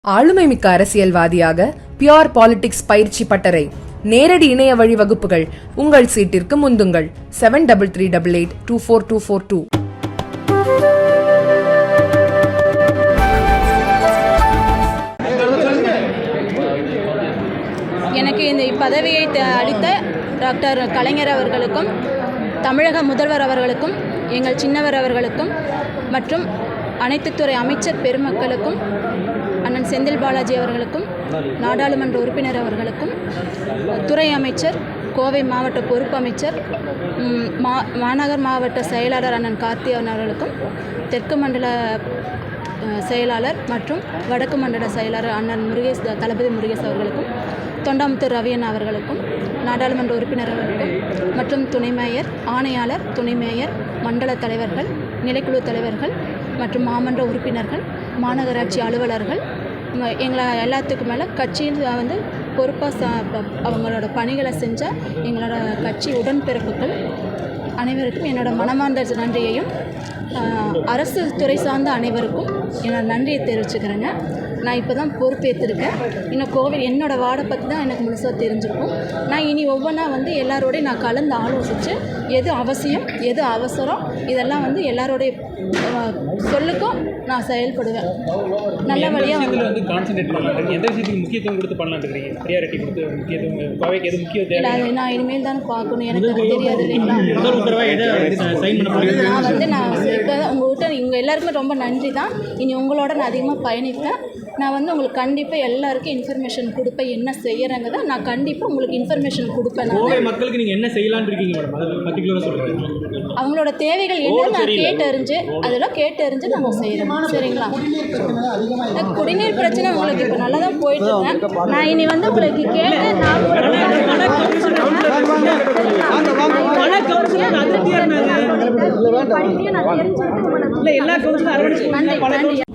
ஆளுமைமிக்க அரசியல்வாதியாக pure politics பயிற்சி பட்டறை, நேரடி இணைய வழி வகுப்புகள். உங்கள் சீட்டிற்கு முந்துங்கள். 7338824242. எனக்கு இந்த பதவியை அளித்த டாக்டர் கலைஞர் அவர்களுக்கும், தமிழக முதல்வர் அவர்களுக்கும், எங்கள் சின்னவர் அவர்களுக்கும் மற்றும் அனைத்து துறை அமைச்சர் பெருமக்களுக்கும், அண்ணன் செந்தில் பாலாஜி அவர்களுக்கும், நாடாளுமன்ற உறுப்பினர் அவர்களுக்கும், துறை அமைச்சர், கோவை மாவட்ட பொறுப்பு அமைச்சர், மாநகர் மாவட்ட செயலாளர் அண்ணன் கார்த்திகேயன் அவர்களுக்கும், தெற்கு மண்டல செயலாளர் மற்றும் வடக்கு மண்டல செயலாளர் அண்ணன் தளபதி முருகேஷ் அவர்களுக்கும், தொண்டாமுத்தூர் ரவியன் அவர்களுக்கும், நாடாளுமன்ற உறுப்பினர்களுக்கும் மற்றும் துணை மேயர், ஆணையாளர், துணை மேயர், மண்டல தலைவர்கள், நிலைக்குழு தலைவர்கள் மற்றும் மாமன்ற உறுப்பினர்கள், மாநகராட்சி அலுவலர்கள், எங்களை எல்லாத்துக்கும் மேலே கட்சியில் பொறுப்பாக அவங்களோட பணிகளை செஞ்ச எங்களோட கட்சி உடன்பிறப்புகள் அனைவருக்கும் என்னோட மனமார்ந்த நன்றியையும், அரசு துறை சார்ந்த அனைவருக்கும் என்னோட நன்றியை தெரிவிச்சுக்கிறேங்க. நான் இப்போ தான் பொறுப்பேற்றிருக்கேன். இன்னும் கோவில் என்னோடய வார்டை பற்றி தான் எனக்கு முழுசாக தெரிஞ்சிருக்கும். நான் இனி ஒவ்வொன்றா எல்லாரோடையும் நான் கலந்து ஆலோசித்து எது அவசியம், எது அவசரம், இதெல்லாம் எல்லாரோடைய சொல்லுக்கும் நான் செயல்படுவேன். நல்ல வழியாக கான்சன்ட்ரேட் பண்ணலாம். எந்த விஷயத்துக்கு முக்கியத்துவம் கொடுத்து பண்ணலான்னு இருக்கீங்க? ப்ரியாரிட்டி கொடுத்து முக்கியத்துவம் கோவைக்கு எது முக்கியம் இல்லை, அது நான் இனிமேல் தான் பார்க்கணும். எனக்கு தெரியாது இல்லைங்களா. நான் இப்போ உங்கள்கிட்ட இவங்க எல்லாருக்குமே ரொம்ப நன்றி தான். இனி உங்களோட நான் அதிகமாக பயணிப்பேன். நான் உங்களுக்கு கண்டிப்பாக எல்லாருக்கும் இன்ஃபர்மேஷன் கொடுப்பேன். என்ன செய்யறேங்க தான் நான் கண்டிப்பாக உங்களுக்கு இன்ஃபர்மேஷன் கொடுப்பேன். கோவை மக்களுக்கு நீங்கள் என்ன செய்யலான்னு இருக்கீங்க மேடம்? அதை பர்டிகுலராக சொல்லுங்கள். அவங்களோட தேவைகள் என்ன நான் கேட்டறிஞ்சு அதெல்லாம் கேட்டறிஞ்சு நாங்கள் செய்கிறோம். சரிங்களா? குடிநீர் பிரச்சனை உங்களுக்கு இப்போ நல்லா தான் போயிட்டு இருக்கேன். நான் இனி உங்களுக்கு கேட்டு நான் தெரிஞ்சுக்கிட்டு நன்றி.